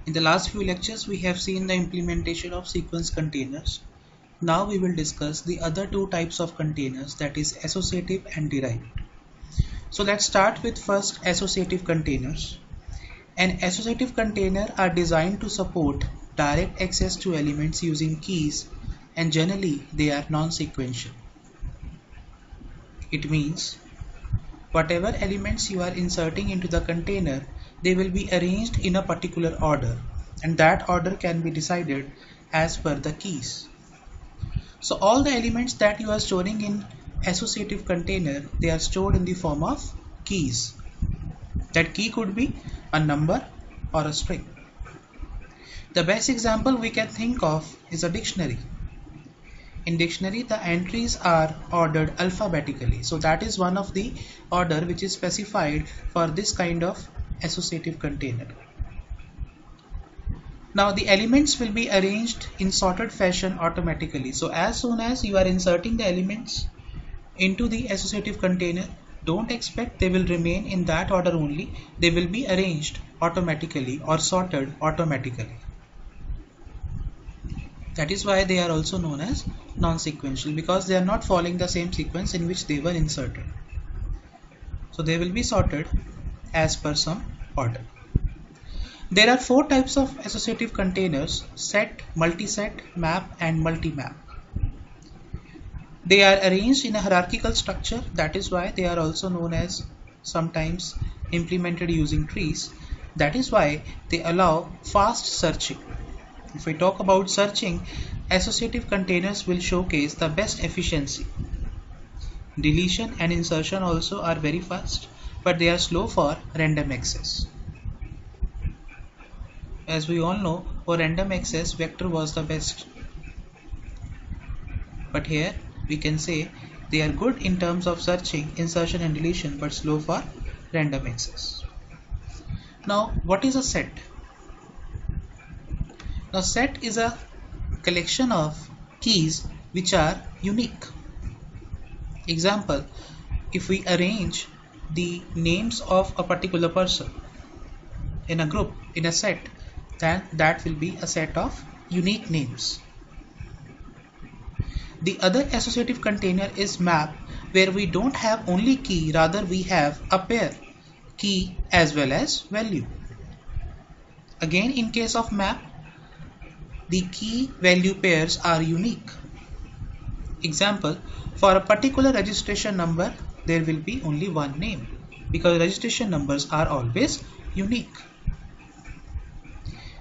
In the last few lectures, we have seen the implementation of sequence containers. Now we will discuss the other two types of containers, that is associative and derived. So let's start with first associative containers. An associative container are designed to support direct access to elements using keys, and generally they are non-sequential. It means whatever elements you are inserting into the container, they will be arranged in a particular order, and that order can be decided as per the keys. So all the elements that you are storing in associative container, they are stored in the form of keys. That key could be a number or a string. The best example we can think of is a dictionary. In dictionary, the entries are ordered alphabetically. So that is one of the order which is specified for this kind of associative container. Now the elements will be arranged in sorted fashion automatically. So as soon as you are inserting the elements into the associative container, don't expect they will remain in that order only. They will be arranged automatically or sorted automatically. That is why they are also known as non-sequential, because they are not following the same sequence in which they were inserted. So they will be sorted as per some order. There are four types of associative containers: set, multiset, map, and multi-map. They are arranged in a hierarchical structure. That is why they are also known as sometimes implemented using trees. That is why they allow fast searching. If we talk about searching, associative containers will showcase the best efficiency. Deletion and insertion also are very fast, but they are slow for random access. As we all know, for random access, vector was the best. But here we can say they are good in terms of searching, insertion and deletion, but slow for random access. Now, what is a set? Now, set is a collection of keys which are unique. Example, if we arrange the names of a particular person in a group, in a set, then that will be a set of unique names. The other associative container is map, where we don't have only key, rather we have a pair, key as well as value. Again, in case of map, the key value pairs are unique. Example, for a particular registration number, there will be only one name, because registration numbers are always unique.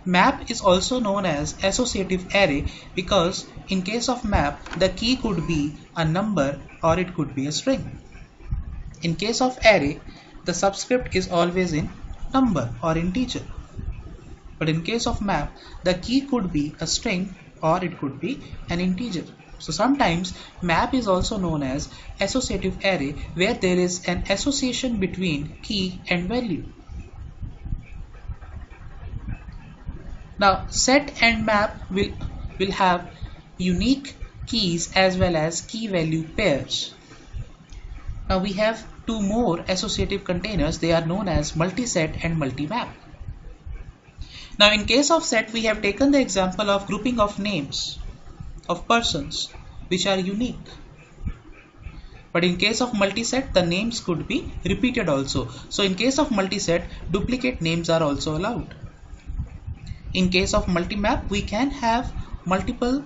Map is also known as associative array, because in case of map, the key could be a number or it could be a string. In case of array, the subscript is always in number or integer. But in case of map, the key could be a string or it could be an integer. So sometimes map is also known as associative array, where there is an association between key and value. Now set and map will have unique keys as well as key value pairs. Now we have two more associative containers. They are known as multiset and multimap. Now in case of set, we have taken the example of grouping of names of persons which are unique. But in case of multiset, the names could be repeated also. So in case of multiset, duplicate names are also allowed. In case of multimap, we can have multiple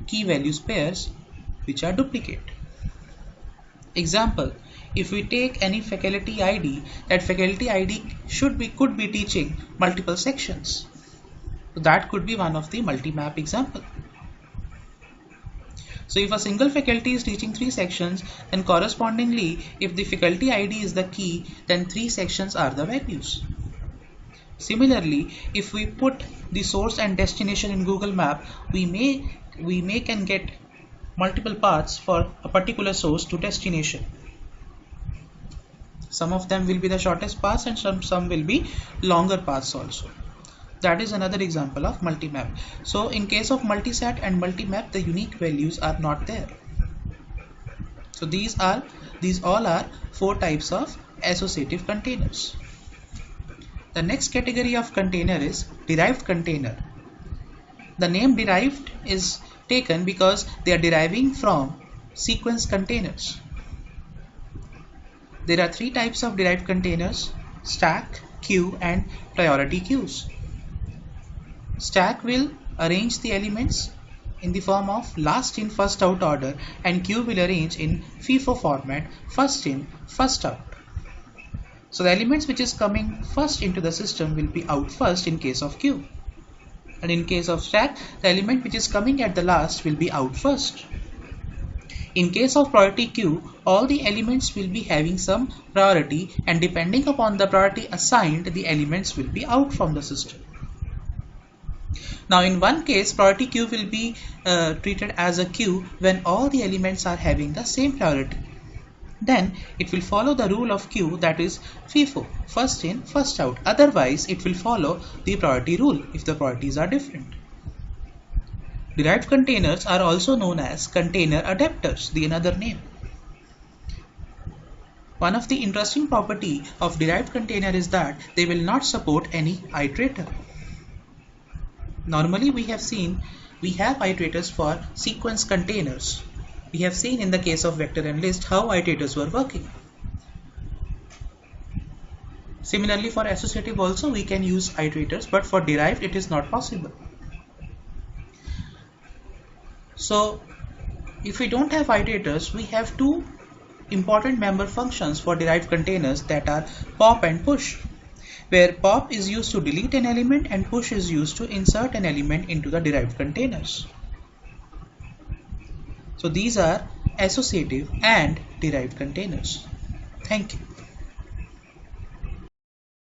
key values pairs which are duplicate. Example, if we take any faculty ID, that faculty ID could be teaching multiple sections. So that could be one of the multi-map example. So if a single faculty is teaching 3 sections, then correspondingly, if the faculty ID is the key, then 3 sections are the values. Similarly, if we put the source and destination in Google Map, we may can get multiple paths for a particular source to destination. Some of them will be the shortest paths and some will be longer paths also. That is another example of multi-map. So in case of multiset and multi-map, the unique values are not there. So these all are 4 types of associative containers. The next category of container is derived container. The name derived is taken because they are deriving from sequence containers. There are three types of derived containers: stack, queue, and priority queues. Stack will arrange the elements in the form of last in first out order, and queue will arrange in FIFO format, first in first out. So the elements which is coming first into the system will be out first in case of queue, and in case of stack, the element which is coming at the last will be out first. In case of priority queue, all the elements will be having some priority, and depending upon the priority assigned, the elements will be out from the system. Now in one case, priority queue will be treated as a queue when all the elements are having the same priority. Then it will follow the rule of queue, that is FIFO, first in first out. Otherwise it will follow the priority rule if the priorities are different. Derived containers are also known as container adapters, the another name. One of the interesting property of derived container is that they will not support any iterator. Normally we have iterators for sequence containers. We have seen in the case of vector and list how iterators were working. Similarly for associative also we can use iterators, but for derived it is not possible. So if we don't have iterators, we have two important member functions for derived containers, that are pop and push, where pop is used to delete an element and push is used to insert an element into the derived containers. So these are associative and derived containers. Thank you.